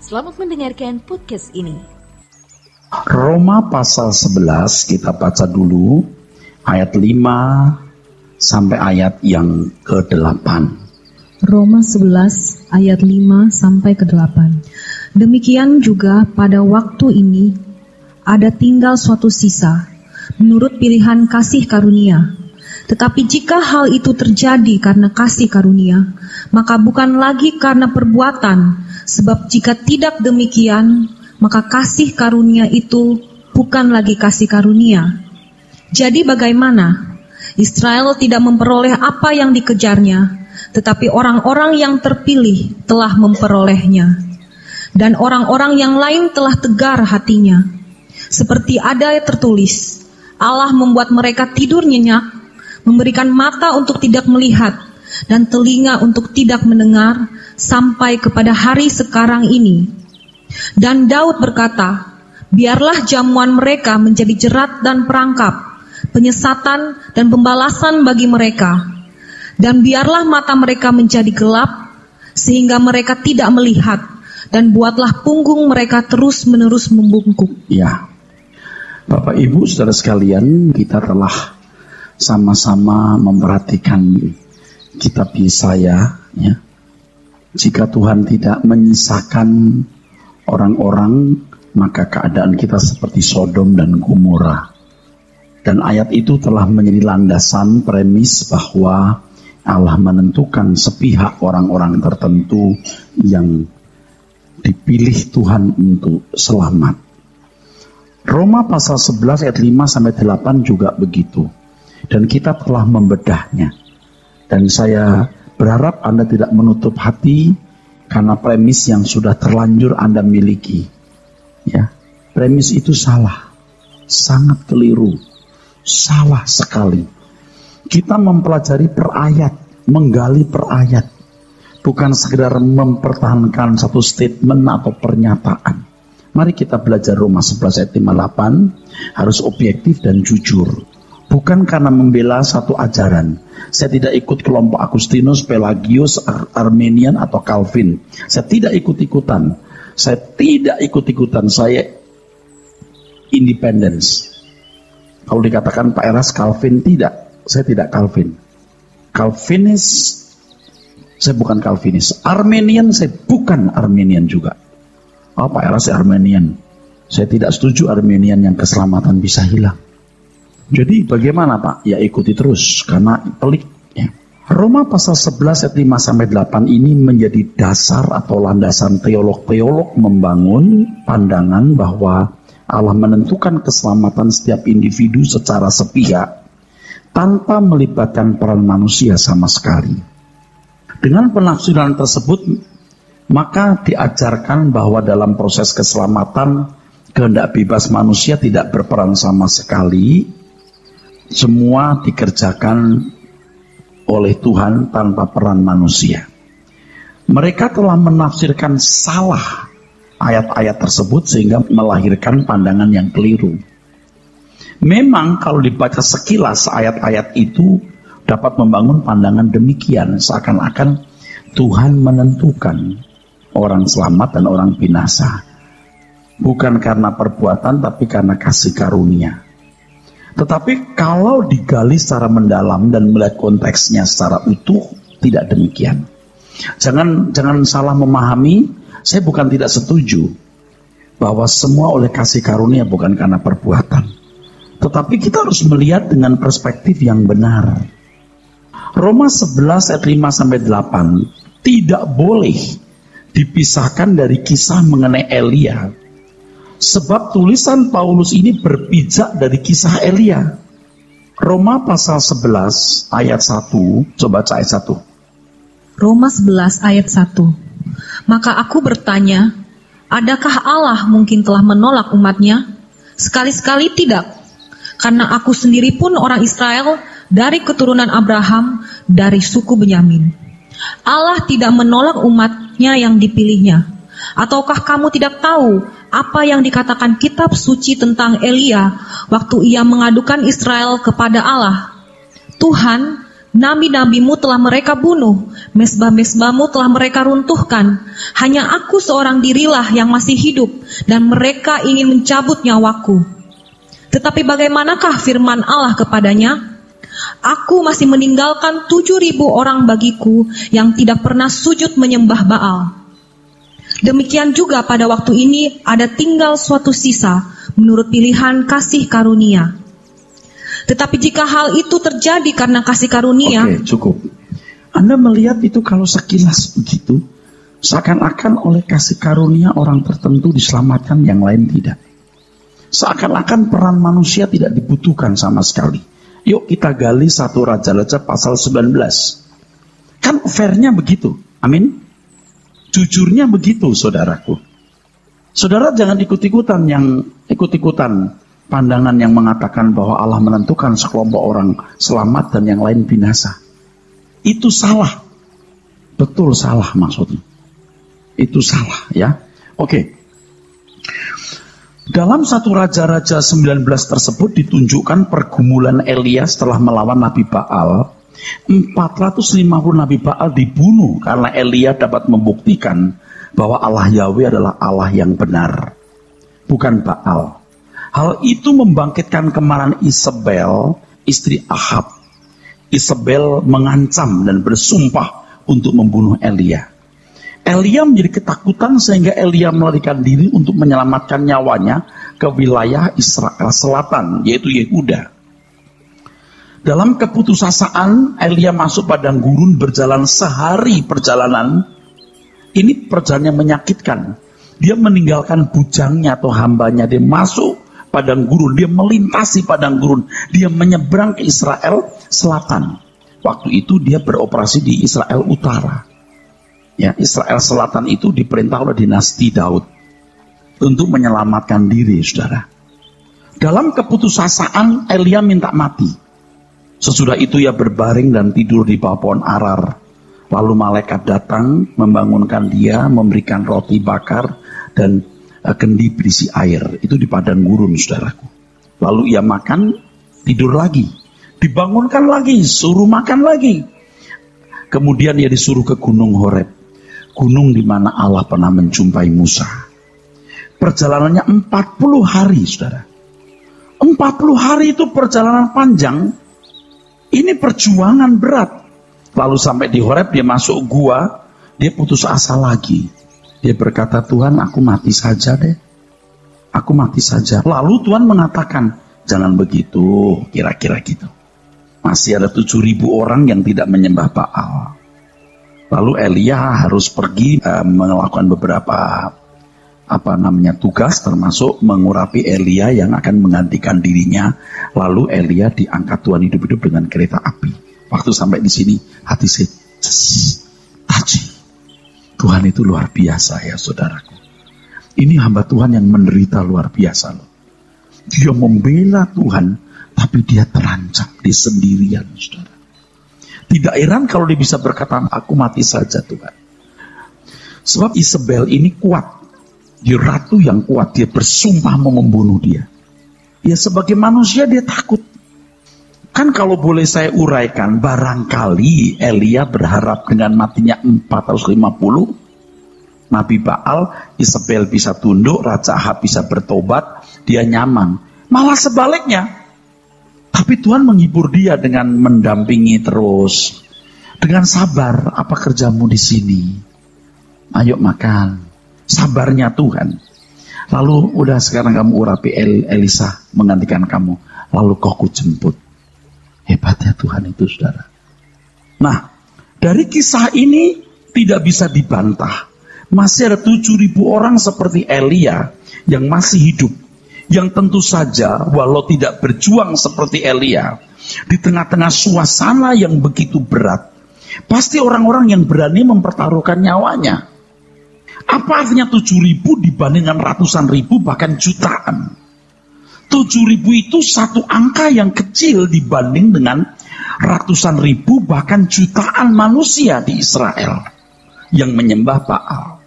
Selamat mendengarkan podcast ini. Roma pasal 11 kita baca dulu ayat 5 sampai ayat yang ke-8. Roma 11 ayat 5 sampai ke-8. Demikian juga pada waktu ini ada tinggal suatu sisa menurut pilihan kasih karunia. Tetapi jika hal itu terjadi karena kasih karunia, maka bukan lagi karena perbuatan, sebab jika tidak demikian, maka kasih karunia itu bukan lagi kasih karunia. Jadi bagaimana? Israel tidak memperoleh apa yang dikejarnya, tetapi orang-orang yang terpilih telah memperolehnya. Dan orang-orang yang lain telah tegar hatinya. Seperti ada tertulis, Allah membuat mereka tidur nyenyak, memberikan mata untuk tidak melihat, dan telinga untuk tidak mendengar, sampai kepada hari sekarang ini. Dan Daud berkata, biarlah jamuan mereka menjadi jerat dan perangkap, penyesatan dan pembalasan bagi mereka. Dan biarlah mata mereka menjadi gelap, sehingga mereka tidak melihat, dan buatlah punggung mereka terus-menerus membungkuk. Ya, Bapak Ibu saudara sekalian, kita telah sama-sama memperhatikan kitab Yesaya, ya. Jika Tuhan tidak menyisakan orang-orang, maka keadaan kita seperti Sodom dan Gomora. Dan ayat itu telah menjadi landasan premis bahwa Allah menentukan sepihak orang-orang tertentu yang dipilih Tuhan untuk selamat. Roma pasal 11 ayat 5 sampai 8 juga begitu. Dan kita telah membedahnya. Dan saya berharap Anda tidak menutup hati karena premis yang sudah terlanjur Anda miliki. Ya, premis itu salah, sangat keliru, salah sekali. Kita mempelajari per ayat, menggali per ayat, bukan sekedar mempertahankan satu statement atau pernyataan. Mari kita belajar Roma 11 ayat 58, harus objektif dan jujur. Bukan karena membela satu ajaran. Saya tidak ikut kelompok Agustinus, Pelagius, Armenian atau Calvin. Saya tidak ikut-ikutan. Saya independence. Kalau dikatakan Pak Eras Calvin, tidak. Saya tidak Calvin. Calvinis, saya bukan Calvinis. Armenian, saya bukan Armenian juga. Oh, Pak Eras Armenian. Saya tidak setuju Armenian yang keselamatan bisa hilang. Jadi bagaimana Pak? Ya ikuti terus karena pelik. Ya. Roma pasal 11 ayat 5 sampai 8 ini menjadi dasar atau landasan teolog-teolog membangun pandangan bahwa Allah menentukan keselamatan setiap individu secara sepihak tanpa melibatkan peran manusia sama sekali. Dengan penafsiran tersebut, maka diajarkan bahwa dalam proses keselamatan kehendak bebas manusia tidak berperan sama sekali. Semua dikerjakan oleh Tuhan tanpa peran manusia. Mereka telah menafsirkan salah ayat-ayat tersebut sehingga melahirkan pandangan yang keliru. Memang kalau dibaca sekilas ayat-ayat itu dapat membangun pandangan demikian, seakan-akan Tuhan menentukan orang selamat dan orang binasa. Bukan karena perbuatan tapi karena kasih karunia. Tetapi kalau digali secara mendalam dan melihat konteksnya secara utuh, tidak demikian. Jangan salah memahami, saya bukan tidak setuju bahwa semua oleh kasih karunia bukan karena perbuatan. Tetapi kita harus melihat dengan perspektif yang benar. Roma 11 ayat 5 sampai 8 tidak boleh dipisahkan dari kisah mengenai Elia. Sebab tulisan Paulus ini berpijak dari kisah Elia. Roma pasal 11 ayat 1, coba baca ayat 1. Roma 11 ayat 1. Maka aku bertanya, adakah Allah mungkin telah menolak umatnya? Sekali-sekali tidak. Karena aku sendiri pun orang Israel dari keturunan Abraham, dari suku Benyamin. Allah tidak menolak umatnya yang dipilihnya. Ataukah kamu tidak tahu apa yang dikatakan kitab suci tentang Elia waktu ia mengadukan Israel kepada Allah? Tuhan, Nabi-nabimu telah mereka bunuh, mesbah-mesbahmu telah mereka runtuhkan. Hanya aku seorang dirilah yang masih hidup, dan mereka ingin mencabut nyawaku. Tetapi bagaimanakah firman Allah kepadanya? Aku masih meninggalkan 7.000 orang bagiku yang tidak pernah sujud menyembah Baal. Demikian juga pada waktu ini ada tinggal suatu sisa menurut pilihan kasih karunia. Tetapi jika hal itu terjadi karena kasih karunia... Oke, cukup. Anda melihat itu kalau sekilas begitu, seakan-akan oleh kasih karunia orang tertentu diselamatkan, yang lain tidak. Seakan-akan peran manusia tidak dibutuhkan sama sekali. Yuk kita gali 1 Raja-Raja pasal 19. Kan fairnya begitu, amin? Jujurnya begitu, saudaraku. Saudara jangan ikut-ikutan pandangan yang mengatakan bahwa Allah menentukan sekelompok orang selamat dan yang lain binasa. Itu salah. Betul salah maksudnya. Itu salah ya. Oke. Dalam 1 Raja-Raja 19 tersebut ditunjukkan pergumulan Elia setelah melawan Nabi Baal. 450 Nabi Baal dibunuh karena Elia dapat membuktikan bahwa Allah Yahweh adalah Allah yang benar, bukan Baal. Hal itu membangkitkan kemarahan Isabel, istri Ahab. Isabel mengancam dan bersumpah untuk membunuh Elia. Elia menjadi ketakutan sehingga Elia melarikan diri untuk menyelamatkan nyawanya ke wilayah Israel Selatan, yaitu Yehuda. Dalam keputusasaan, Elia masuk padang gurun, berjalan sehari perjalanan. Ini perjalanan yang menyakitkan. Dia meninggalkan bujangnya atau hambanya, dia masuk padang gurun, dia melintasi padang gurun, dia menyeberang ke Israel Selatan. Waktu itu dia beroperasi di Israel Utara. Ya, Israel Selatan itu diperintah oleh dinasti Daud untuk menyelamatkan diri, saudara. Dalam keputusasaan, Elia minta mati. Sesudah itu ia berbaring dan tidur di bawah pohon arar. Lalu malaikat datang, membangunkan dia, memberikan roti bakar dan kendi berisi air. Itu di padang gurun, saudaraku. Lalu ia makan, tidur lagi. Dibangunkan lagi, suruh makan lagi. Kemudian ia disuruh ke Gunung Horeb, gunung di mana Allah pernah menjumpai Musa. Perjalanannya 40 hari, saudara. 40 hari itu perjalanan panjang. Ini perjuangan berat. Lalu sampai di Horeb dia masuk gua, dia putus asa lagi. Dia berkata, Tuhan, aku mati saja deh. Aku mati saja. Lalu Tuhan mengatakan, jangan begitu, kira-kira gitu. Masih ada 7.000 orang yang tidak menyembah Baal. Lalu Elia harus pergi melakukan beberapa tugas, termasuk mengurapi Elia yang akan menggantikan dirinya. Lalu Elia diangkat Tuhan hidup-hidup dengan kereta api. Waktu sampai di sini hati saya taji. Tuhan itu luar biasa ya saudaraku. Ini hamba Tuhan yang menderita luar biasa loh. Dia membela Tuhan, tapi dia terancam di sendirian, saudara. Tidak heran kalau dia bisa berkata, aku mati saja Tuhan. Sebab Isabel ini kuat. Dia ratu yang kuat, dia bersumpah mau membunuh dia. Ya sebagai manusia dia takut. Kan kalau boleh saya uraikan, barangkali Elia berharap dengan matinya 450 Nabi Baal, Isabel bisa tunduk, Raja Ahab bisa bertobat, dia nyaman. Malah sebaliknya. Tapi Tuhan menghibur dia dengan mendampingi terus. Dengan sabar, apa kerjamu di sini? Ayo makan. Sabarnya Tuhan. Lalu udah sekarang kamu urapi Elisa menggantikan kamu. Lalu kau jemput. Hebatnya Tuhan itu, saudara. Nah, dari kisah ini tidak bisa dibantah. Masih ada 7.000 orang seperti Elia yang masih hidup. Yang tentu saja walau tidak berjuang seperti Elia, di tengah-tengah suasana yang begitu berat, pasti orang-orang yang berani mempertaruhkan nyawanya. Apa artinya 7.000 dibandingkan ratusan ribu bahkan jutaan? 7.000 itu satu angka yang kecil dibanding dengan ratusan ribu bahkan jutaan manusia di Israel yang menyembah Baal.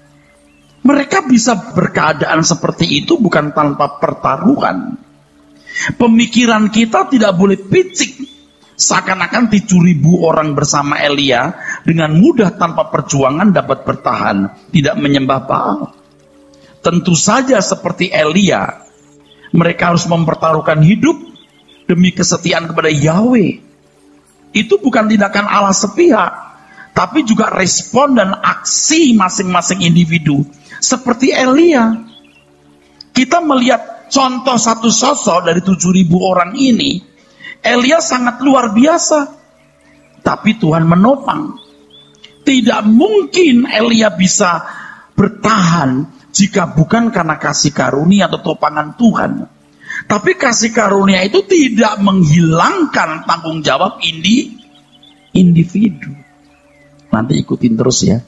Mereka bisa berkeadaan seperti itu bukan tanpa pertaruhan. Pemikiran kita tidak boleh picik Seakan-akan 7.000 orang bersama Elia dengan mudah tanpa perjuangan dapat bertahan, tidak menyembah Baal. Tentu saja seperti Elia, mereka harus mempertaruhkan hidup demi kesetiaan kepada Yahweh. Itu bukan tindakan Allah sepihak, tapi juga respon dan aksi masing-masing individu. Seperti Elia, kita melihat contoh satu sosok dari 7.000 orang ini. Elia sangat luar biasa, tapi Tuhan menopang. Tidak mungkin Elia bisa bertahan jika bukan karena kasih karunia atau topangan Tuhan. Tapi kasih karunia itu tidak menghilangkan tanggung jawab individu. Nanti ikutin terus ya.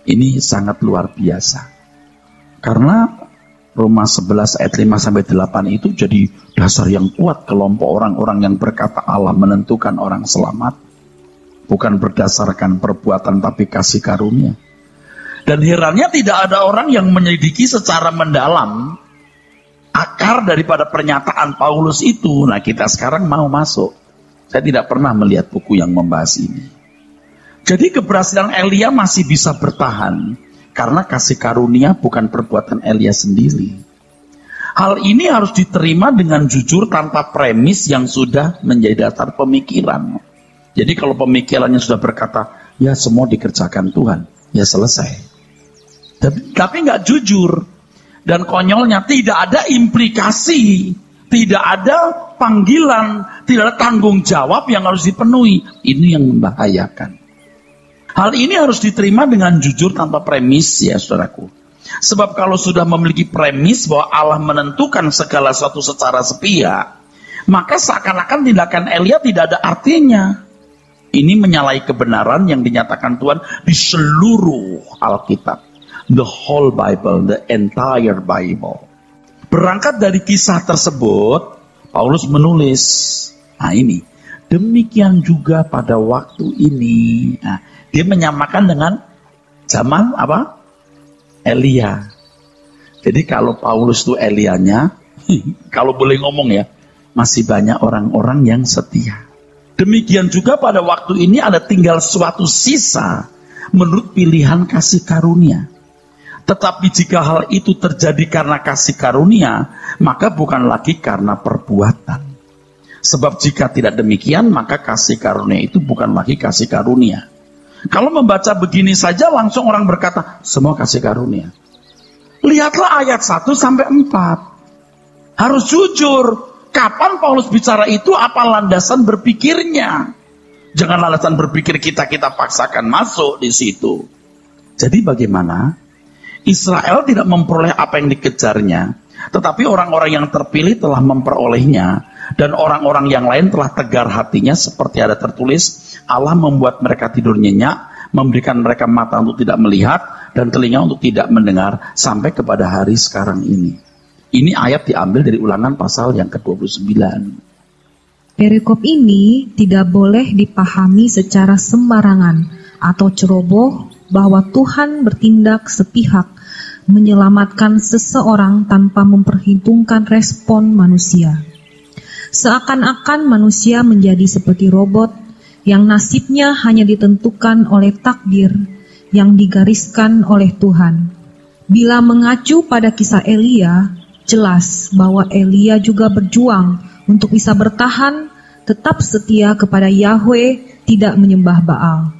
Ini sangat luar biasa. Karena Roma 11 ayat 5-8 itu jadi dasar yang kuat kelompok orang-orang yang berkata Allah menentukan orang selamat. Bukan berdasarkan perbuatan tapi kasih karunia. Dan herannya tidak ada orang yang menyelidiki secara mendalam akar daripada pernyataan Paulus itu. Nah, kita sekarang mau masuk. Saya tidak pernah melihat buku yang membahas ini. Jadi keberhasilan Elia masih bisa bertahan karena kasih karunia bukan perbuatan Elia sendiri. Hal ini harus diterima dengan jujur tanpa premis yang sudah menjadi dasar pemikiran. Jadi kalau pemikirannya sudah berkata, ya semua dikerjakan Tuhan, ya selesai. Tapi nggak jujur. Dan konyolnya tidak ada implikasi, tidak ada panggilan, tidak ada tanggung jawab yang harus dipenuhi. Ini yang membahayakan. Hal ini harus diterima dengan jujur tanpa premis ya saudaraku. Sebab kalau sudah memiliki premis bahwa Allah menentukan segala sesuatu secara sepihak, maka seakan-akan tindakan Elia tidak ada artinya. Ini menyalahi kebenaran yang dinyatakan Tuhan di seluruh Alkitab. The whole Bible, the entire Bible. Berangkat dari kisah tersebut, Paulus menulis, nah ini, demikian juga pada waktu ini. Nah, dia menyamakan dengan zaman apa? Elia. Jadi kalau Paulus itu Elianya, kalau boleh ngomong ya, masih banyak orang-orang yang setia. Demikian juga pada waktu ini ada tinggal suatu sisa menurut pilihan kasih karunia. Tetapi jika hal itu terjadi karena kasih karunia, maka bukan lagi karena perbuatan. Sebab jika tidak demikian, maka kasih karunia itu bukan lagi kasih karunia. Kalau membaca begini saja langsung orang berkata, semua kasih karunia. Lihatlah ayat 1-4. Harus jujur. Kapan Paulus bicara itu, apa landasan berpikirnya? Jangan landasan berpikir kita paksakan masuk di situ. Jadi bagaimana? Israel tidak memperoleh apa yang dikejarnya, tetapi orang-orang yang terpilih telah memperolehnya, dan orang-orang yang lain telah tegar hatinya, seperti ada tertulis, Allah membuat mereka tidur nyenyak, memberikan mereka mata untuk tidak melihat, dan telinga untuk tidak mendengar, sampai kepada hari sekarang ini. Ini ayat diambil dari Ulangan pasal yang ke-29. Perikop ini tidak boleh dipahami secara sembarangan atau ceroboh bahwa Tuhan bertindak sepihak menyelamatkan seseorang tanpa memperhitungkan respon manusia. Seakan-akan manusia menjadi seperti robot yang nasibnya hanya ditentukan oleh takdir yang digariskan oleh Tuhan. Bila mengacu pada kisah Elia, jelas bahwa Elia juga berjuang untuk bisa bertahan, tetap setia kepada Yahweh, tidak menyembah Baal.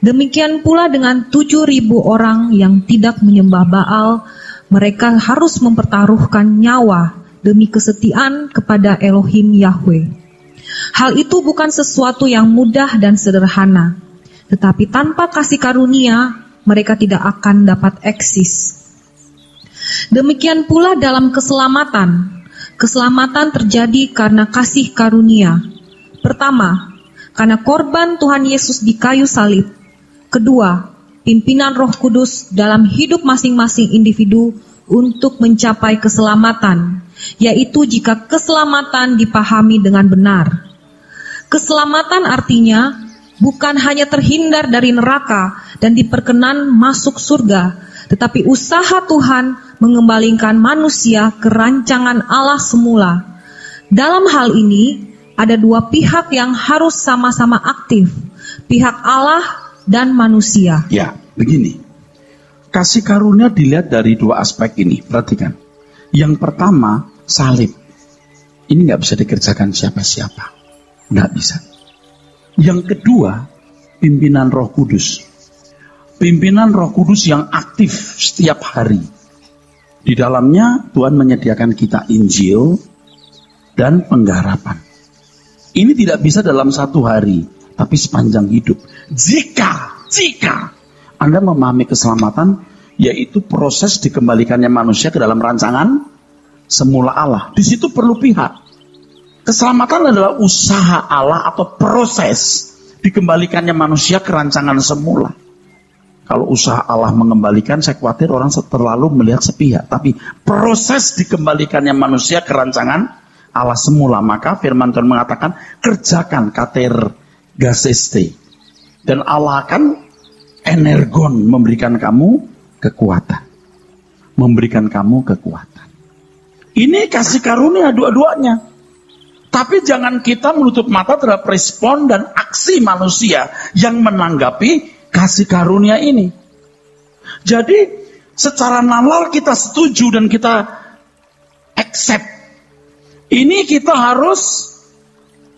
Demikian pula dengan 7.000 orang yang tidak menyembah Baal, mereka harus mempertaruhkan nyawa demi kesetiaan kepada Elohim Yahweh. Hal itu bukan sesuatu yang mudah dan sederhana, tetapi tanpa kasih karunia, mereka tidak akan dapat eksis. Demikian pula dalam keselamatan. Keselamatan terjadi karena kasih karunia. Pertama, karena korban Tuhan Yesus di kayu salib. Kedua, pimpinan Roh Kudus dalam hidup masing-masing individu untuk mencapai keselamatan, yaitu jika keselamatan dipahami dengan benar. Keselamatan artinya bukan hanya terhindar dari neraka dan diperkenan masuk surga, tetapi usaha Tuhan mengembalikan manusia ke rancangan Allah semula. Dalam hal ini, ada dua pihak yang harus sama-sama aktif, pihak Allah dan manusia. Ya, begini. Kasih karunia dilihat dari dua aspek ini. Perhatikan. Yang pertama, salib. Ini nggak bisa dikerjakan siapa-siapa. Nggak bisa. Yang kedua, pimpinan Roh Kudus. Pimpinan Roh Kudus yang aktif setiap hari. Di dalamnya Tuhan menyediakan kita Injil dan pengharapan. Ini tidak bisa dalam satu hari, tapi sepanjang hidup. Jika Anda memahami keselamatan, yaitu proses dikembalikannya manusia ke dalam rancangan semula Allah. Di situ perlu pihak. Keselamatan adalah usaha Allah atau proses dikembalikannya manusia ke rancangan semula. Kalau usaha Allah mengembalikan, saya khawatir orang terlalu melihat sepihak. Tapi proses dikembalikannya manusia ke rancangan Allah semula. Maka firman Tuhan mengatakan, kerjakan kater gaseste. Dan Allah akan energon memberikan kamu kekuatan. Memberikan kamu kekuatan. Ini kasih karunia dua-duanya. Tapi jangan kita menutup mata terhadap respon dan aksi manusia yang menanggapi kasih karunia ini. Jadi secara nalar kita setuju dan kita accept. Ini kita harus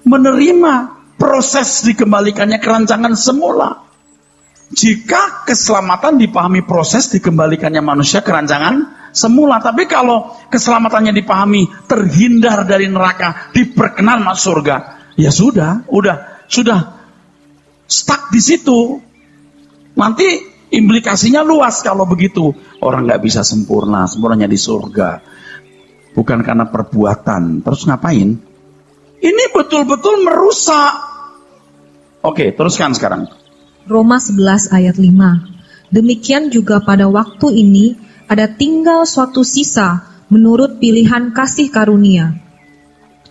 menerima proses dikembalikannya ke rancangan semula. Jika keselamatan dipahami proses dikembalikannya manusia ke rancangan semula. Tapi kalau keselamatannya dipahami terhindar dari neraka, diperkenan masuk surga, ya sudah stuck di situ. Nanti implikasinya luas kalau begitu. Orang nggak bisa sempurnanya di surga. Bukan karena perbuatan. Terus ngapain? Ini betul-betul merusak. Oke, teruskan sekarang. Roma 11 ayat 5. Demikian juga pada waktu ini ada tinggal suatu sisa menurut pilihan kasih karunia.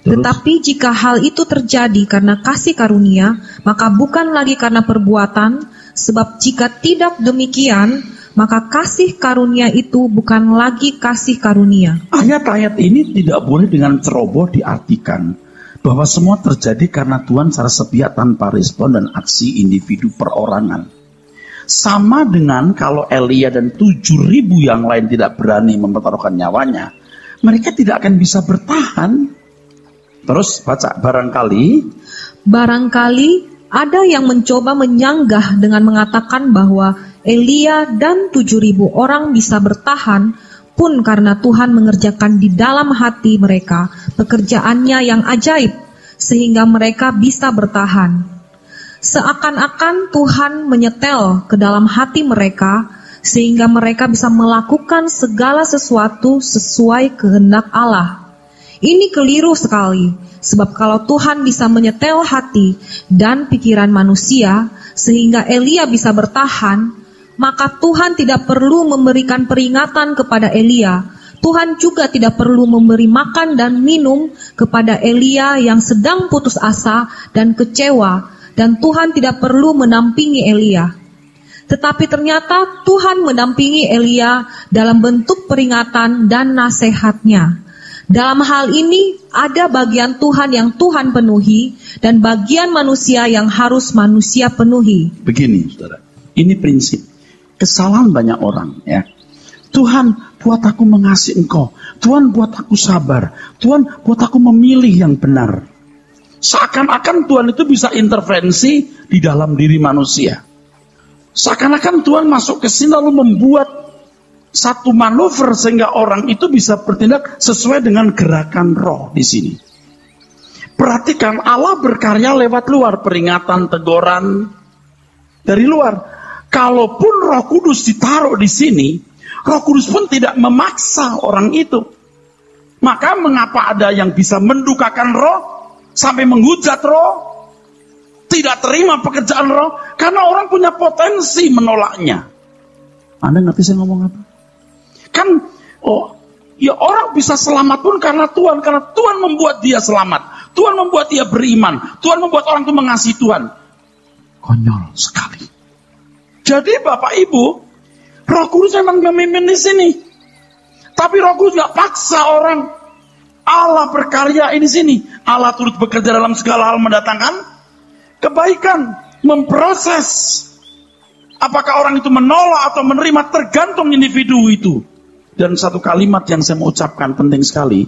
Terus? Tetapi jika hal itu terjadi karena kasih karunia, maka bukan lagi karena perbuatan, sebab jika tidak demikian, maka kasih karunia itu bukan lagi kasih karunia. Ayat-ayat ini tidak boleh dengan ceroboh diartikan bahwa semua terjadi karena Tuhan secara sepihak tanpa respon dan aksi individu perorangan. Sama dengan kalau Elia dan 7.000 yang lain tidak berani mempertaruhkan nyawanya, mereka tidak akan bisa bertahan. Terus baca, barangkali ada yang mencoba menyanggah dengan mengatakan bahwa Elia dan 7.000 orang bisa bertahan pun karena Tuhan mengerjakan di dalam hati mereka pekerjaannya yang ajaib sehingga mereka bisa bertahan. Seakan-akan Tuhan menyetel ke dalam hati mereka sehingga mereka bisa melakukan segala sesuatu sesuai kehendak Allah. Ini keliru sekali, sebab kalau Tuhan bisa menyetel hati dan pikiran manusia sehingga Elia bisa bertahan, maka Tuhan tidak perlu memberikan peringatan kepada Elia. Tuhan juga tidak perlu memberi makan dan minum kepada Elia yang sedang putus asa dan kecewa, dan Tuhan tidak perlu menampingi Elia. Tetapi ternyata Tuhan mendampingi Elia dalam bentuk peringatan dan nasihatnya. Dalam hal ini ada bagian Tuhan yang Tuhan penuhi dan bagian manusia yang harus manusia penuhi. Begini, saudara, ini prinsip. Kesalahan banyak orang, ya. Tuhan, buat aku mengasihi Engkau. Tuhan, buat aku sabar. Tuhan, buat aku memilih yang benar. Seakan-akan Tuhan itu bisa intervensi di dalam diri manusia. Seakan-akan Tuhan masuk ke sini lalu membuat satu manuver sehingga orang itu bisa bertindak sesuai dengan gerakan roh di sini. Perhatikan, Allah berkarya lewat luar, peringatan, teguran dari luar. Kalaupun Roh Kudus ditaruh di sini, Roh Kudus pun tidak memaksa orang itu. Maka mengapa ada yang bisa mendukakan roh sampai menghujat roh, tidak terima pekerjaan roh? Karena orang punya potensi menolaknya. Anda ngerti saya ngomong apa? Kan, ya orang bisa selamat pun karena Tuhan membuat dia selamat. Tuhan membuat dia beriman. Tuhan membuat orang itu mengasihi Tuhan. Konyol sekali. Jadi Bapak Ibu, Roh Kudus memang memimpin di sini. Tapi Roh Kudus gak paksa orang. Allah berkarya ini sini. Allah turut bekerja dalam segala hal mendatangkan kebaikan, memproses. Apakah orang itu menolak atau menerima tergantung individu itu. Dan satu kalimat yang saya mau ucapkan penting sekali.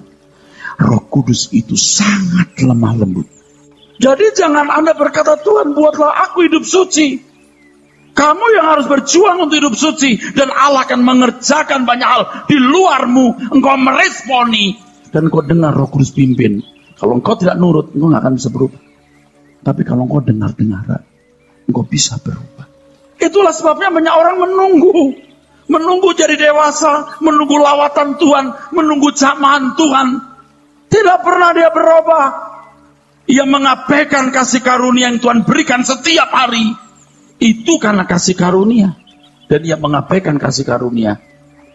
Roh Kudus itu sangat lemah lembut. Jadi jangan Anda berkata, Tuhan buatlah aku hidup suci. Kamu yang harus berjuang untuk hidup suci. Dan Allah akan mengerjakan banyak hal di luarmu. Engkau meresponi. Dan engkau dengar Roh Kudus pimpin. Kalau engkau tidak nurut, engkau gak akan bisa berubah. Tapi kalau engkau dengar-dengar, engkau bisa berubah. Itulah sebabnya banyak orang menunggu. Menunggu jadi dewasa. Menunggu lawatan Tuhan. Menunggu jamahan Tuhan. Tidak pernah dia berubah. Ia mengabaikan kasih karunia yang Tuhan berikan setiap hari. Itu karena kasih karunia. Dan ia mengabaikan kasih karunia.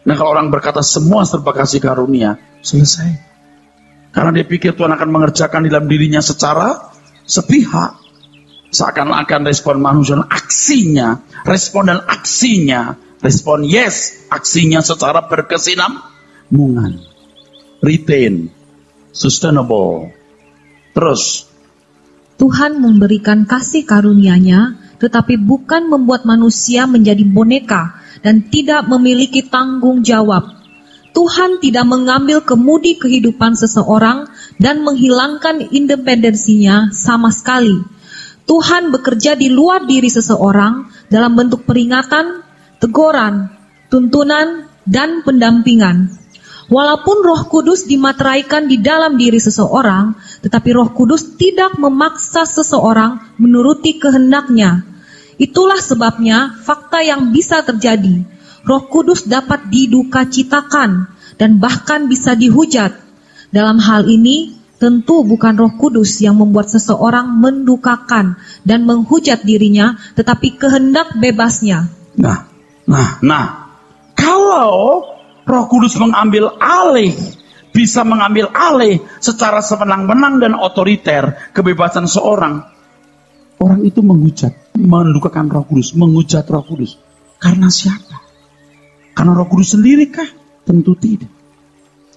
Nah kalau orang berkata semua serba kasih karunia, selesai. Karena dia pikir Tuhan akan mengerjakan dalam dirinya secara sepihak. Seakan-akan respon manusia dan aksinya. Respon dan aksinya. Respon yes, aksinya secara berkesinambungan. Retain. Sustainable. Terus. Tuhan memberikan kasih karunia-Nya, tetapi bukan membuat manusia menjadi boneka dan tidak memiliki tanggung jawab. Tuhan tidak mengambil kemudi kehidupan seseorang dan menghilangkan independensinya sama sekali. Tuhan bekerja di luar diri seseorang dalam bentuk peringatan, teguran, tuntunan, dan pendampingan. Walaupun Roh Kudus dimateraikan di dalam diri seseorang, tetapi Roh Kudus tidak memaksa seseorang menuruti kehendaknya. Itulah sebabnya fakta yang bisa terjadi. Roh Kudus dapat didukacitakan dan bahkan bisa dihujat. Dalam hal ini, tentu bukan Roh Kudus yang membuat seseorang mendukakan dan menghujat dirinya, tetapi kehendak bebasnya. Nah, kalau Roh Kudus mengambil alih, bisa mengambil alih secara sewenang-wenang dan otoriter kebebasan seorang, orang itu menghujat, mendukakan Roh Kudus, menghujat Roh Kudus. Karena siapa? Karena Roh Kudus sendiri kah? Tentu tidak.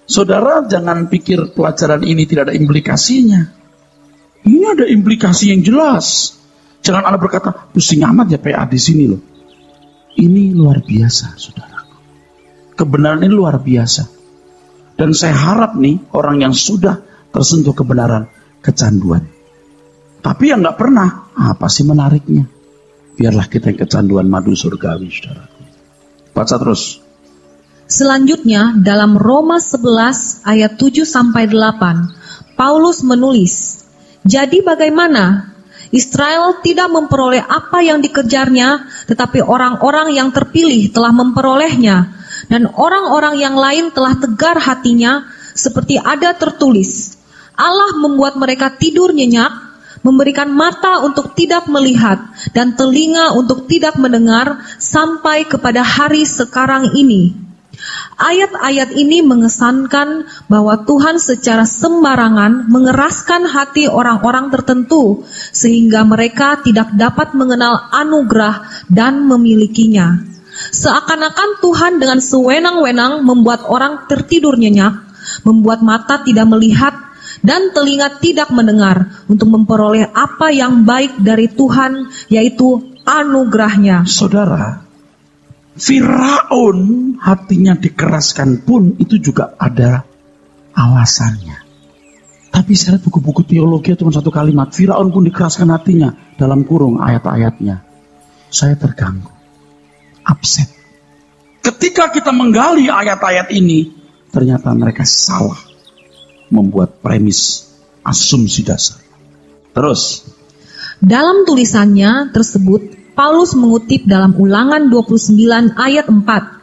Saudara jangan pikir pelajaran ini tidak ada implikasinya. Ini ada implikasi yang jelas. Jangan Anda berkata, pusing amat ya PA di sini loh. Ini luar biasa, saudara. Kebenaran ini luar biasa. Dan saya harap nih, orang yang sudah tersentuh kebenaran, kecanduan. Tapi yang gak pernah, apa sih menariknya? Biarlah kita yang kecanduan madu surgawi, saudara. Baca terus. Selanjutnya, dalam Roma 11 ayat 7-8, Paulus menulis, "Jadi bagaimana? Israel tidak memperoleh apa yang dikejarnya, tetapi orang-orang yang terpilih telah memperolehnya. Dan orang-orang yang lain telah tegar hatinya, seperti ada tertulis, Allah membuat mereka tidur nyenyak, memberikan mata untuk tidak melihat, dan telinga untuk tidak mendengar, sampai kepada hari sekarang ini." Ayat-ayat ini mengesankan bahwa Tuhan secara sembarangan mengeraskan hati orang-orang tertentu, sehingga mereka tidak dapat mengenal anugerah dan memilikinya. Seakan-akan Tuhan dengan sewenang-wenang membuat orang tertidur nyenyak, membuat mata tidak melihat, dan telinga tidak mendengar untuk memperoleh apa yang baik dari Tuhan, yaitu anugerahnya. Saudara, Firaun hatinya dikeraskan pun itu juga ada alasannya. Tapi saya lihat buku-buku teologi cuma satu kalimat, Firaun pun dikeraskan hatinya, dalam kurung ayat-ayatnya. Saya terganggu, upset. Ketika kita menggali ayat-ayat ini, ternyata mereka salah membuat premis, asumsi dasar. Terus, dalam tulisannya tersebut, Paulus mengutip dalam Ulangan 29 ayat 4.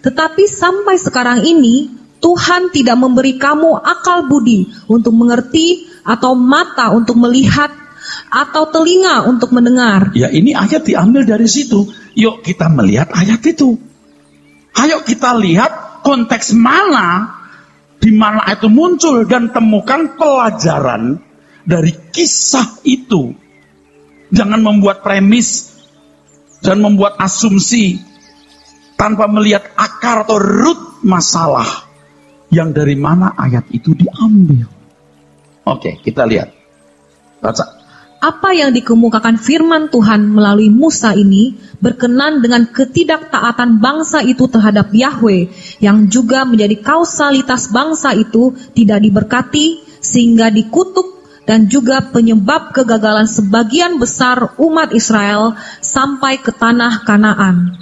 "Tetapi sampai sekarang ini, Tuhan tidak memberi kamu akal budi untuk mengerti, atau mata untuk melihat, atau telinga untuk mendengar." Ya, ini ayat diambil dari situ. Yuk kita melihat ayat itu. Ayo kita lihat konteks mana, di mana itu muncul, dan temukan pelajaran dari kisah itu. Jangan membuat premis dan membuat asumsi tanpa melihat akar atau root masalah Yang dari mana ayat itu diambil? Oke, kita lihat. Baca. Apa yang dikemukakan firman Tuhan melalui Musa ini berkenan dengan ketidaktaatan bangsa itu terhadap Yahweh, yang juga menjadi kausalitas bangsa itu tidak diberkati sehingga dikutuk, dan juga penyebab kegagalan sebagian besar umat Israel sampai ke tanah Kanaan.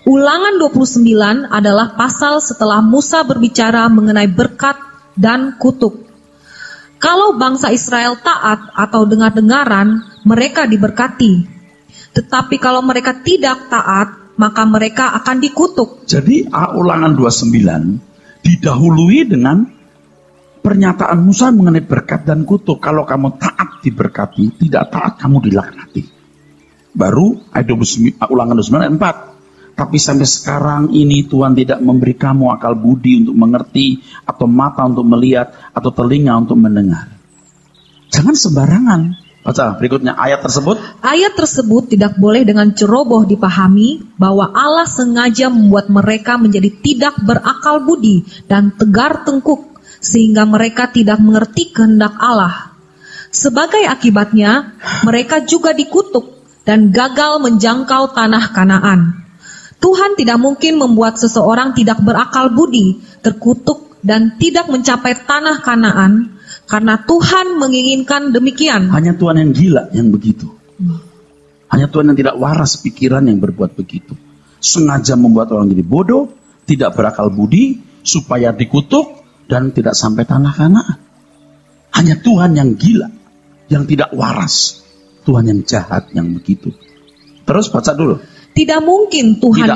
Ulangan 29 adalah pasal setelah Musa berbicara mengenai berkat dan kutuk. Kalau bangsa Israel taat atau dengar-dengaran, mereka diberkati. Tetapi kalau mereka tidak taat, maka mereka akan dikutuk. Jadi Ulangan 29 didahului dengan pernyataan Musa mengenai berkat dan kutuk. Kalau kamu taat diberkati, tidak taat kamu dilaknati. Baru ayat 29, Ulangan 29 ayat 4. Tapi sampai sekarang ini Tuhan tidak memberi kamu akal budi untuk mengerti, atau mata untuk melihat, atau telinga untuk mendengar. Jangan sembarangan. Baca berikutnya ayat tersebut. Ayat tersebut tidak boleh dengan ceroboh dipahami bahwa Allah sengaja membuat mereka menjadi tidak berakal budi dan tegar tengkuk, sehingga mereka tidak mengerti kehendak Allah. Sebagai akibatnya, mereka juga dikutuk dan gagal menjangkau tanah Kanaan. Tuhan tidak mungkin membuat seseorang tidak berakal budi, terkutuk, dan tidak mencapai tanah Kanaan, karena Tuhan menginginkan demikian. Hanya Tuhan yang gila yang begitu. Hanya Tuhan yang tidak waras pikiran yang berbuat begitu. Sengaja membuat orang jadi bodoh, tidak berakal budi, supaya dikutuk, dan tidak sampai tanah Kanaan. Hanya Tuhan yang gila, yang tidak waras. Tuhan yang jahat yang begitu. Terus baca dulu. Tidak mungkin Tuhan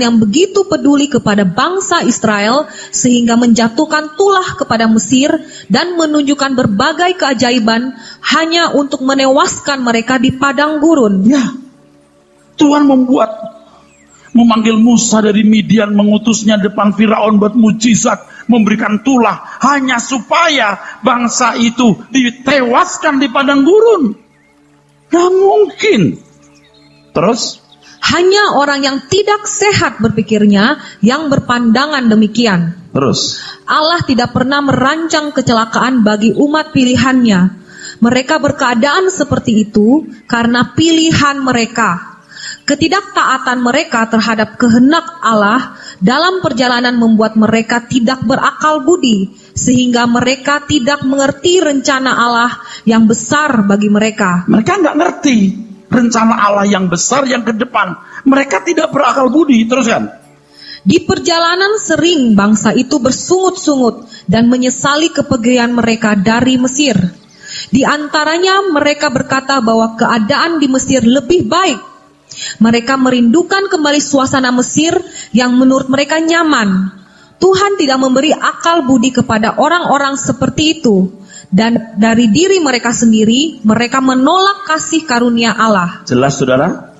yang begitu peduli kepada bangsa Israel sehingga menjatuhkan tulah kepada Mesir dan menunjukkan berbagai keajaiban hanya untuk menewaskan mereka di padang gurun. Ya, Tuhan memanggil Musa dari Midian, mengutusnya depan Firaun buat mujizat, memberikan tulah hanya supaya bangsa itu ditewaskan di padang gurun. Gak mungkin. Terus? Hanya orang yang tidak sehat berpikirnya yang berpandangan demikian. Terus? Allah tidak pernah merancang kecelakaan bagi umat pilihannya. Mereka berkeadaan seperti itu karena pilihan mereka. Ketidaktaatan mereka terhadap kehendak Allah dalam perjalanan membuat mereka tidak berakal budi, sehingga mereka tidak mengerti rencana Allah yang besar bagi mereka. Mereka nggak ngerti rencana Allah yang besar yang ke depan. Mereka tidak berakal budi. Teruskan. Di perjalanan sering bangsa itu bersungut-sungut dan menyesali kepergian mereka dari Mesir. Di antaranya mereka berkata bahwa keadaan di Mesir lebih baik. Mereka merindukan kembali suasana Mesir yang menurut mereka nyaman. Tuhan tidak memberi akal budi kepada orang-orang seperti itu. Dan dari diri mereka sendiri, mereka menolak kasih karunia Allah. Jelas saudara?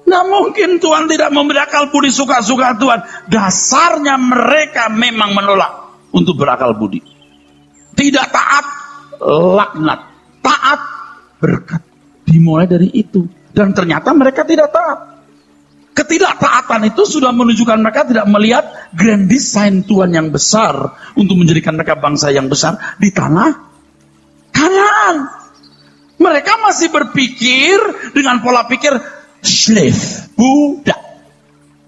Nggak mungkin Tuhan tidak memberi akal budi, suka-suka Tuhan. Dasarnya mereka memang menolak untuk berakal budi. Tidak taat, laknat. Taat, berkat. Dimulai dari itu. Dan ternyata mereka tidak taat. Ketidaktaatan itu sudah menunjukkan mereka tidak melihat grand design Tuhan yang besar untuk menjadikan mereka bangsa yang besar di tanah Kanaan. Mereka masih berpikir dengan pola pikir slave, budak.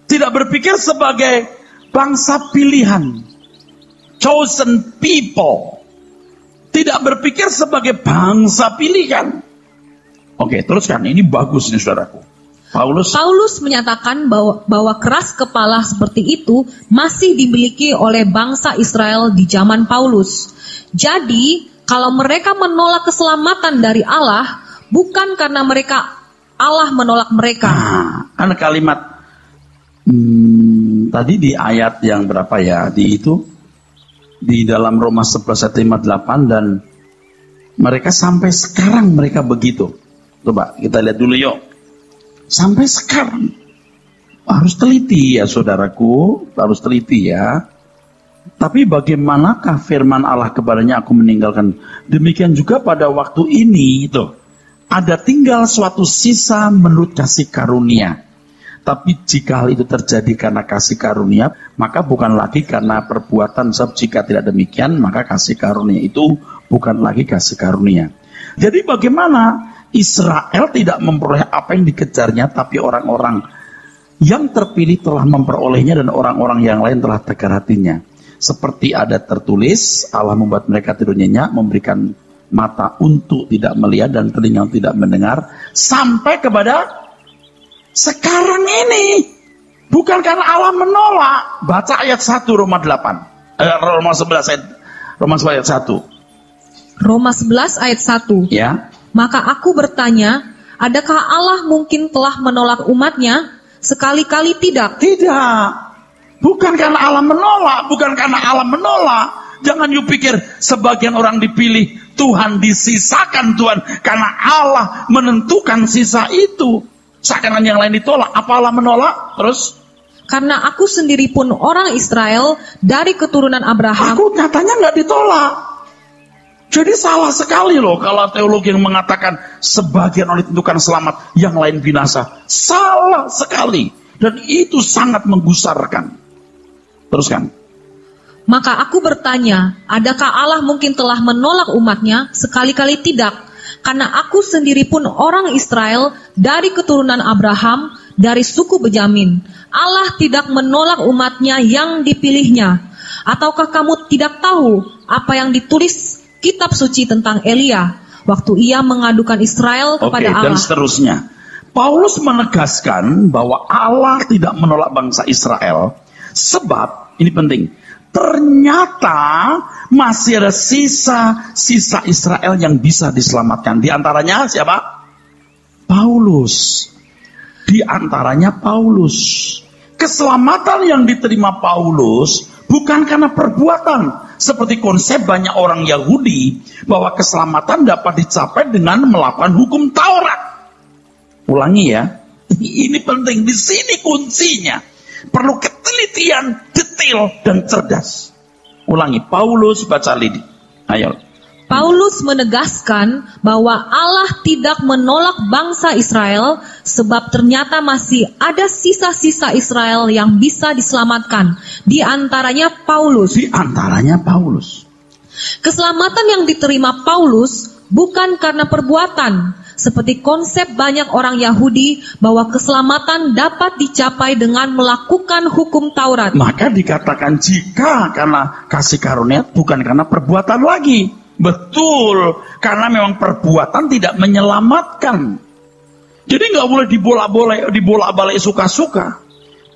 Tidak berpikir sebagai bangsa pilihan, chosen people. Tidak berpikir sebagai bangsa pilihan. Oke, teruskan. Ini bagus nih saudaraku. Paulus menyatakan bahwa keras kepala seperti itu masih dimiliki oleh bangsa Israel di zaman Paulus. Jadi, kalau mereka menolak keselamatan dari Allah, bukan karena Allah menolak mereka. Nah, kan kalimat tadi di ayat yang berapa ya? Di dalam Roma 11 ayat 58, dan mereka sampai sekarang mereka begitu. Coba kita lihat dulu yuk. Sampai sekarang. Harus teliti ya saudaraku. Harus teliti ya. Tapi bagaimanakah firman Allah kepadanya, aku meninggalkan. Demikian juga pada waktu ini. Ada tinggal suatu sisa menurut kasih karunia. Tapi jika hal itu terjadi karena kasih karunia, maka bukan lagi karena perbuatan. Sebab jika tidak demikian, maka kasih karunia itu bukan lagi kasih karunia. Jadi bagaimana Israel tidak memperoleh apa yang dikejarnya, tapi orang-orang yang terpilih telah memperolehnya dan orang-orang yang lain telah tegar hatinya. Seperti ada tertulis, Allah membuat mereka tidur nyenyak, memberikan mata untuk tidak melihat dan telinga untuk tidak mendengar, sampai kepada sekarang ini. Bukan karena Allah menolak. Baca ayat 1 Roma 8. Roma 11 ayat 1. Roma 11 ayat 1. Ya. Maka aku bertanya, adakah Allah mungkin telah menolak umatnya? Sekali-kali tidak. Tidak. Bukan karena Allah menolak. Bukan karena Allah menolak. Jangan you pikir sebagian orang dipilih, Tuhan disisakan Tuhan. Karena Allah menentukan sisa itu. Seakan yang lain ditolak. Apa Allah menolak? Terus? Karena aku sendiri pun orang Israel dari keturunan Abraham. Aku nyatanya nggak ditolak. Jadi salah sekali loh kalau teologi yang mengatakan sebagian orang ditentukan selamat, yang lain binasa. Salah sekali. Dan itu sangat menggusarkan. Teruskan. Maka aku bertanya, adakah Allah mungkin telah menolak umatnya? Sekali-kali tidak. Karena aku sendiri pun orang Israel dari keturunan Abraham, dari suku Benyamin. Allah tidak menolak umatnya yang dipilihnya. Ataukah kamu tidak tahu apa yang ditulis kitab suci tentang Elia waktu ia mengadukan Israel kepada Allah? Dan seterusnya. Paulus menegaskan bahwa Allah tidak menolak bangsa Israel. Sebab, ini penting, ternyata masih ada sisa Israel yang bisa diselamatkan. Di antaranya siapa? Paulus. Di antaranya Paulus. Keselamatan yang diterima Paulus bukan karena perbuatan. Seperti konsep banyak orang Yahudi bahwa keselamatan dapat dicapai dengan melakukan hukum Taurat. Ulangi ya. Ini penting, di sini kuncinya. Perlu ketelitian, detail, dan cerdas. Ulangi, Paulus baca lidi. Ayo. Paulus menegaskan bahwa Allah tidak menolak bangsa Israel sebab ternyata masih ada sisa-sisa Israel yang bisa diselamatkan. Di antaranya Paulus. Keselamatan yang diterima Paulus bukan karena perbuatan. Seperti konsep banyak orang Yahudi bahwa keselamatan dapat dicapai dengan melakukan hukum Taurat. Maka dikatakan jika karena kasih karunia bukan karena perbuatan lagi. Betul, karena memang perbuatan tidak menyelamatkan. Jadi nggak boleh dibolak-balik suka-suka.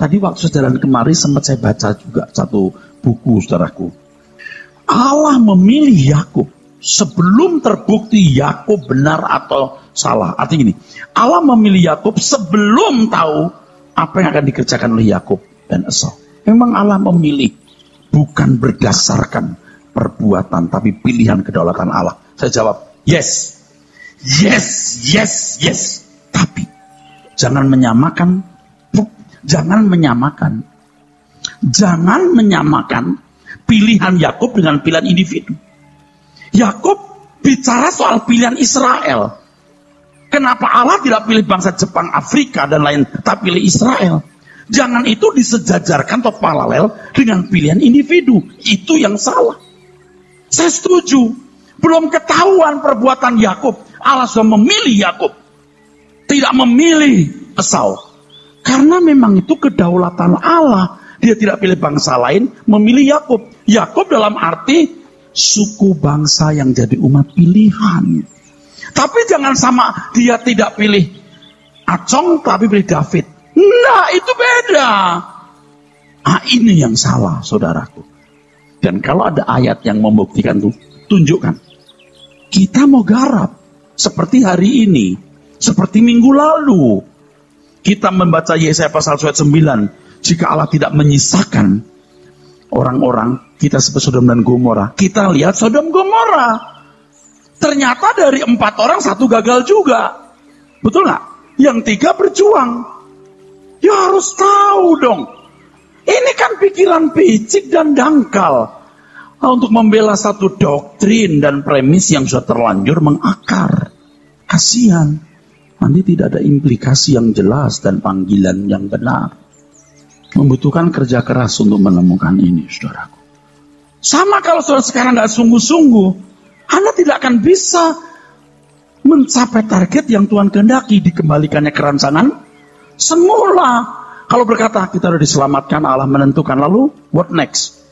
Tadi waktu jalan kemari sempat saya baca juga satu buku, saudaraku. Allah memilih Yakub sebelum terbukti Yakub benar atau salah. Artinya gini, Allah memilih Yakub sebelum tahu apa yang akan dikerjakan oleh Yakub dan Esau. Memang Allah memilih bukan berdasarkan perbuatan, tapi pilihan kedaulatan Allah. Saya jawab, yes. Tapi jangan menyamakan pilihan Yakub dengan pilihan individu. Yakub bicara soal pilihan Israel. Kenapa Allah tidak pilih bangsa Jepang, Afrika, dan lain, tapi pilih Israel? Jangan itu disejajarkan atau paralel dengan pilihan individu. Itu yang salah. Saya setuju. Belum ketahuan perbuatan Yakub. Allah sudah memilih Yakub. Tidak memilih Esau. Karena memang itu kedaulatan Allah. Dia tidak pilih bangsa lain, memilih Yakub. Yakub dalam arti suku bangsa yang jadi umat pilihan. Tapi jangan sama dia tidak pilih Acong tapi pilih David. Nah, itu beda. Ini yang salah, saudaraku. Dan kalau ada ayat yang membuktikan itu, tunjukkan. Kita mau garap seperti hari ini, seperti minggu lalu. Kita membaca Yesaya pasal 9, jika Allah tidak menyisakan orang-orang, kita seperti Sodom dan Gomora. Kita lihat Sodom Gomora. Ternyata dari 4 orang 1 gagal juga. Betul nggak? Yang 3 berjuang. Ya harus tahu dong. Ini kan pikiran picik dan dangkal. Untuk membela satu doktrin dan premis yang sudah terlanjur mengakar. Kasihan. nanti tidak ada implikasi yang jelas dan panggilan yang benar. Membutuhkan kerja keras untuk menemukan ini, saudaraku. Sama kalau saudara sekarang nggak sungguh-sungguh, Anda tidak akan bisa mencapai target yang Tuhan kehendaki, dikembalikannya ke rancangan semula. Kalau berkata kita sudah diselamatkan, Allah menentukan, lalu what next?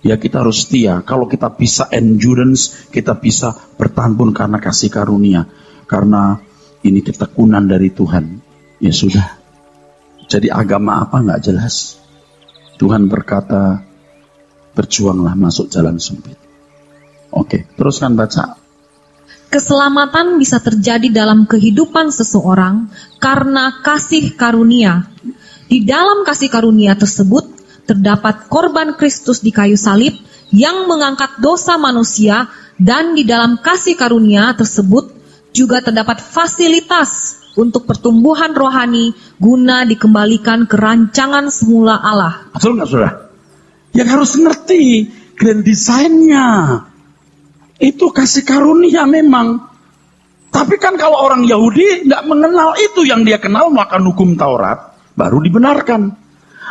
Ya kita harus setia. Kalau kita bisa endurance, kita bisa bertahan pun karena kasih karunia. Karena ini ketekunan dari Tuhan. Ya sudah. Jadi agama apa nggak jelas. Tuhan berkata, berjuanglah masuk jalan sempit. Oke, teruskan baca. Keselamatan bisa terjadi dalam kehidupan seseorang karena kasih karunia. Di dalam kasih karunia tersebut terdapat korban Kristus di kayu salib yang mengangkat dosa manusia, dan di dalam kasih karunia tersebut juga terdapat fasilitas untuk pertumbuhan rohani guna dikembalikan ke rancangan semula Allah. Betul nggak saudara? Yang harus ngerti grand design-nya. Itu kasih karunia memang. Tapi kan kalau orang Yahudi nggak mengenal itu, yang dia kenal makan hukum Taurat, baru dibenarkan.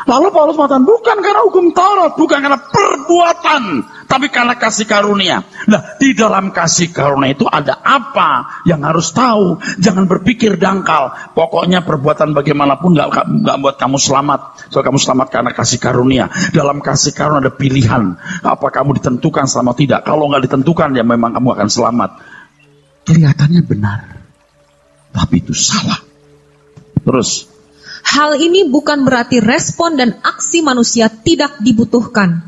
Lalu Paulus mengatakan, bukan karena hukum Taurat, bukan karena perbuatan, tapi karena kasih karunia. Nah, di dalam kasih karunia itu ada apa yang harus tahu. Jangan berpikir dangkal. Pokoknya perbuatan bagaimanapun nggak buat kamu selamat. So kamu selamat karena kasih karunia. Dalam kasih karunia ada pilihan. Apa kamu ditentukan selamat tidak? Kalau nggak ditentukan, ya memang kamu akan selamat. Kelihatannya benar, tapi itu salah. Terus. Hal ini bukan berarti respon dan aksi manusia tidak dibutuhkan.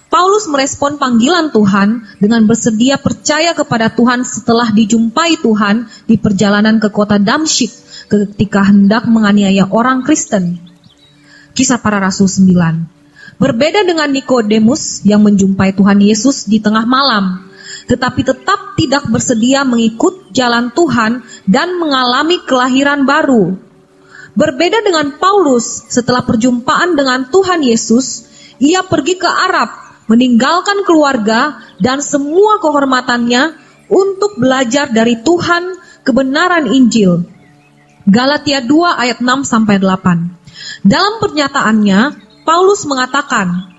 Paulus merespon panggilan Tuhan dengan bersedia percaya kepada Tuhan setelah dijumpai Tuhan di perjalanan ke kota Damsyik ketika hendak menganiaya orang Kristen. Kisah Para Rasul 9. Berbeda dengan Nikodemus yang menjumpai Tuhan Yesus di tengah malam, tetapi tetap tidak bersedia mengikut jalan Tuhan dan mengalami kelahiran baru. Berbeda dengan Paulus, setelah perjumpaan dengan Tuhan Yesus, ia pergi ke Arab, meninggalkan keluarga dan semua kehormatannya untuk belajar dari Tuhan kebenaran Injil. Galatia 2 ayat 6-8. Dalam pernyataannya, Paulus mengatakan,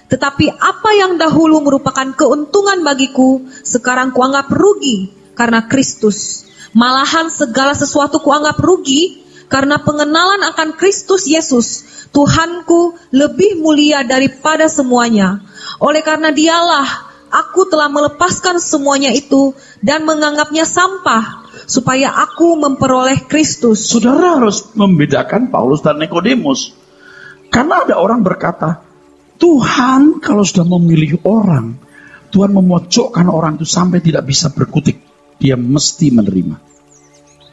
tetapi apa yang dahulu merupakan keuntungan bagiku, sekarang kuanggap rugi karena Kristus. Malahan segala sesuatu kuanggap rugi, karena pengenalan akan Kristus Yesus, Tuhanku, lebih mulia daripada semuanya. Oleh karena dialah, aku telah melepaskan semuanya itu dan menganggapnya sampah, supaya aku memperoleh Kristus. Saudara harus membedakan Paulus dan Nikodemus. Karena ada orang berkata, Tuhan kalau sudah memilih orang, Tuhan memojokkan orang itu sampai tidak bisa berkutik. Dia mesti menerima.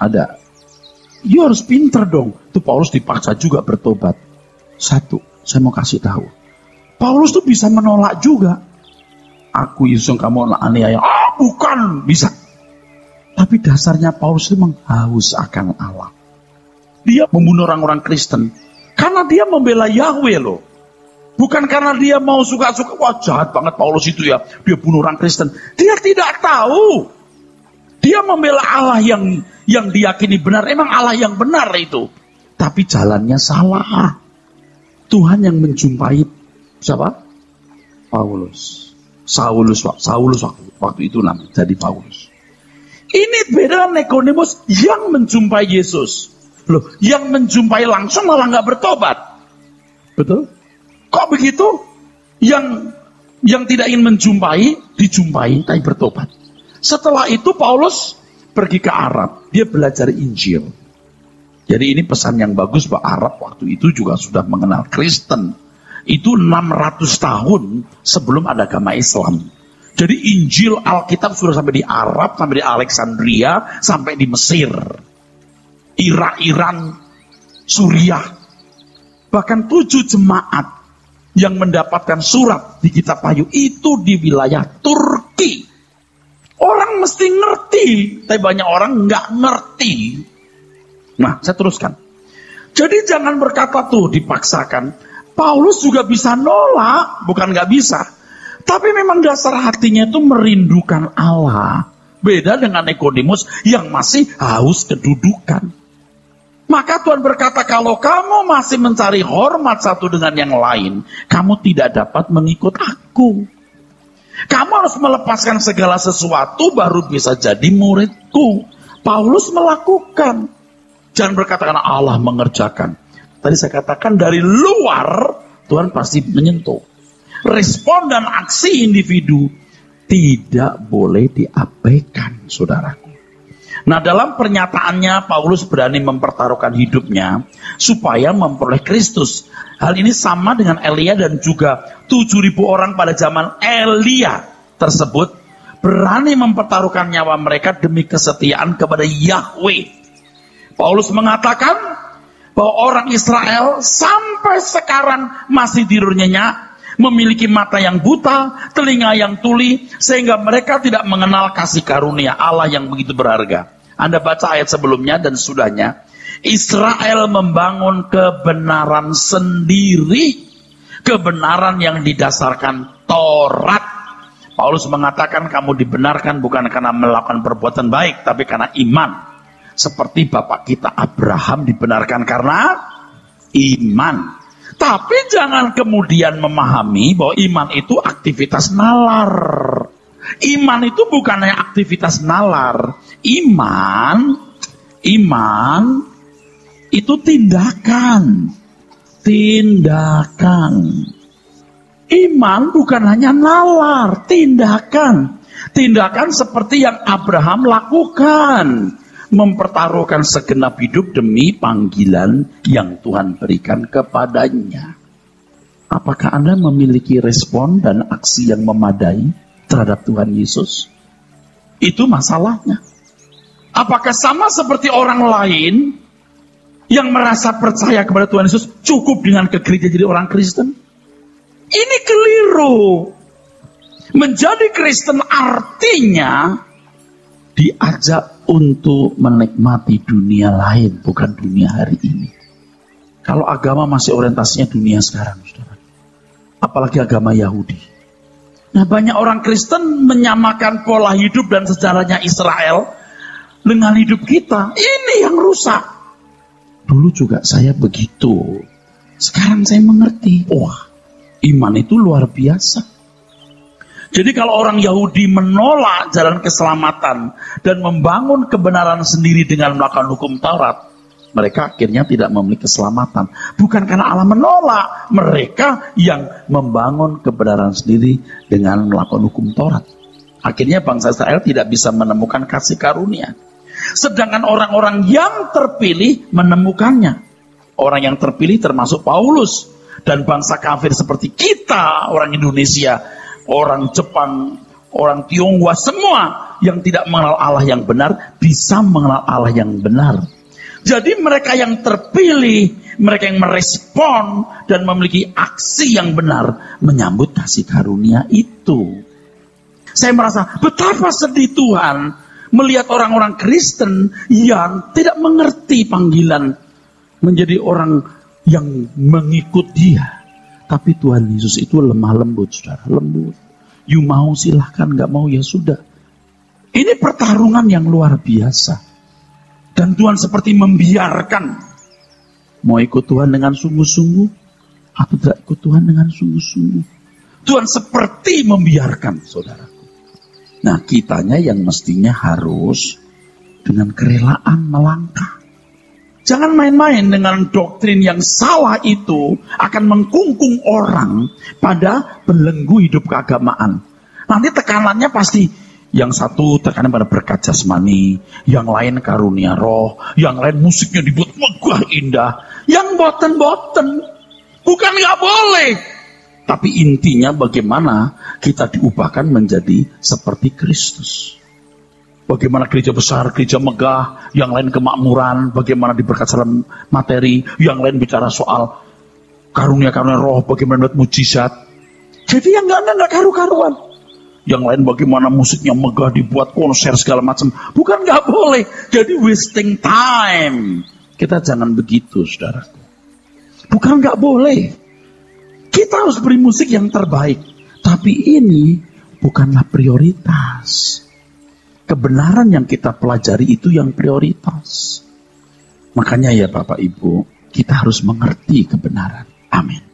Ada. Dia harus pinter dong. Itu Paulus dipaksa juga bertobat. Satu, saya mau kasih tahu. Paulus tuh bisa menolak juga. Aku Yesus yang kamu aniaya. Bukan, bisa. Tapi dasarnya Paulus itu menghaus akan Allah. Dia membunuh orang-orang Kristen. Karena dia membela Yahweh loh. Bukan karena dia mau suka-suka. Wah jahat banget Paulus itu ya. Dia bunuh orang Kristen. Dia tidak tahu. Dia membela Allah yang diyakini benar. Emang Allah yang benar itu. Tapi jalannya salah. Tuhan yang menjumpai siapa? Paulus. Saulus waktu itu namanya jadi Paulus. Ini beda Nikodemus yang menjumpai Yesus. Loh, yang menjumpai langsung malah nggak bertobat. Betul? Kok begitu? Yang tidak ingin menjumpai, dijumpai tapi bertobat. Setelah itu Paulus pergi ke Arab. Dia belajar Injil. Jadi ini pesan yang bagus bahwa Arab waktu itu juga sudah mengenal Kristen. Itu 600 tahun sebelum ada agama Islam. Jadi Injil Alkitab sudah sampai di Arab, sampai di Alexandria, sampai di Mesir. Irak, Iran, Suriah. Bahkan 7 jemaat yang mendapatkan surat di kitab Wahyu itu di wilayah Turki. Orang mesti ngerti, tapi banyak orang nggak ngerti. Nah, saya teruskan. Jadi jangan berkata tuh dipaksakan. Paulus juga bisa nolak, bukan nggak bisa. Tapi memang dasar hatinya itu merindukan Allah. Beda dengan Nikodemus yang masih haus kedudukan. Maka Tuhan berkata, kalau kamu masih mencari hormat satu dengan yang lain, kamu tidak dapat mengikut aku. Kamu harus melepaskan segala sesuatu baru bisa jadi muridku. Paulus melakukan. Jangan berkata karena Allah mengerjakan. Tadi saya katakan dari luar Tuhan pasti menyentuh. Respon dan aksi individu tidak boleh diabaikan, saudaraku. Nah, dalam pernyataannya Paulus berani mempertaruhkan hidupnya supaya memperoleh Kristus. Hal ini sama dengan Elia dan juga 7.000 orang pada zaman Elia tersebut berani mempertaruhkan nyawa mereka demi kesetiaan kepada Yahweh. Paulus mengatakan bahwa orang Israel sampai sekarang masih tidur nyenyak, memiliki mata yang buta, telinga yang tuli, sehingga mereka tidak mengenal kasih karunia Allah yang begitu berharga. Anda baca ayat sebelumnya dan sudahnya. Israel membangun kebenaran sendiri, kebenaran yang didasarkan Taurat. Paulus mengatakan kamu dibenarkan bukan karena melakukan perbuatan baik, tapi karena iman. Seperti bapak kita Abraham dibenarkan karena iman. Tapi jangan kemudian memahami bahwa iman itu aktivitas nalar. Iman itu bukan hanya aktivitas nalar. Iman itu tindakan. Tindakan. Iman bukan hanya nalar, tindakan. Tindakan seperti yang Abraham lakukan. Mempertaruhkan segenap hidup demi panggilan yang Tuhan berikan kepadanya. Apakah Anda memiliki respon dan aksi yang memadai terhadap Tuhan Yesus? Itu masalahnya. Apakah sama seperti orang lain yang merasa percaya kepada Tuhan Yesus cukup dengan ke gereja jadi orang Kristen? Ini keliru. Menjadi Kristen artinya diajak untuk menikmati dunia lain, bukan dunia hari ini. Kalau agama masih orientasinya dunia sekarang, saudara. Apalagi agama Yahudi. Nah, banyak orang Kristen menyamakan pola hidup dan sejarahnya Israel dengan hidup kita. Ini yang rusak. Dulu juga saya begitu. Sekarang saya mengerti. Wah, iman itu luar biasa. Jadi kalau orang Yahudi menolak jalan keselamatan dan membangun kebenaran sendiri dengan melakukan hukum Taurat, mereka akhirnya tidak memiliki keselamatan. Bukan karena Allah menolak, mereka yang membangun kebenaran sendiri dengan melakukan hukum Taurat. Akhirnya bangsa Israel tidak bisa menemukan kasih karunia. Sedangkan orang-orang yang terpilih menemukannya. Orang yang terpilih termasuk Paulus. Dan bangsa kafir seperti kita, orang Indonesia, orang Jepang, orang Tionghoa, semua yang tidak mengenal Allah yang benar, bisa mengenal Allah yang benar. Jadi mereka yang terpilih, mereka yang merespon dan memiliki aksi yang benar, menyambut kasih karunia itu. Saya merasa betapa sedih Tuhan melihat orang-orang Kristen yang tidak mengerti panggilan menjadi orang yang mengikut Dia. Tapi Tuhan Yesus itu lemah lembut, saudara, lembut. You mau silahkan, gak mau ya sudah. Ini pertarungan yang luar biasa. Dan Tuhan seperti membiarkan. Mau ikut Tuhan dengan sungguh-sungguh atau tidak ikut Tuhan dengan sungguh-sungguh. Tuhan seperti membiarkan, saudaraku. Nah, kitanya yang mestinya harus dengan kerelaan melangkah. Jangan main-main dengan doktrin yang salah itu akan mengkungkung orang pada belenggu hidup keagamaan. Nanti tekanannya pasti yang satu tekanan pada berkat jasmani, yang lain karunia roh, yang lain musiknya dibuat megah indah, yang boten-boten. Bukan gak boleh. Tapi intinya bagaimana kita diubahkan menjadi seperti Kristus. Bagaimana gereja besar, gereja megah, yang lain kemakmuran, bagaimana diberkat dalam materi, yang lain bicara soal karunia-karunia roh, bagaimana buat mujizat. Jadi yang enggak karu-karuan. Yang lain bagaimana musiknya megah, dibuat konser segala macam. Bukan nggak boleh. Jadi wasting time. Kita jangan begitu, saudaraku. Bukan nggak boleh. Kita harus beri musik yang terbaik. Tapi ini bukanlah prioritas. kebenaran yang kita pelajari itu yang prioritas. Makanya ya Bapak Ibu, kita harus mengerti kebenaran. Amin.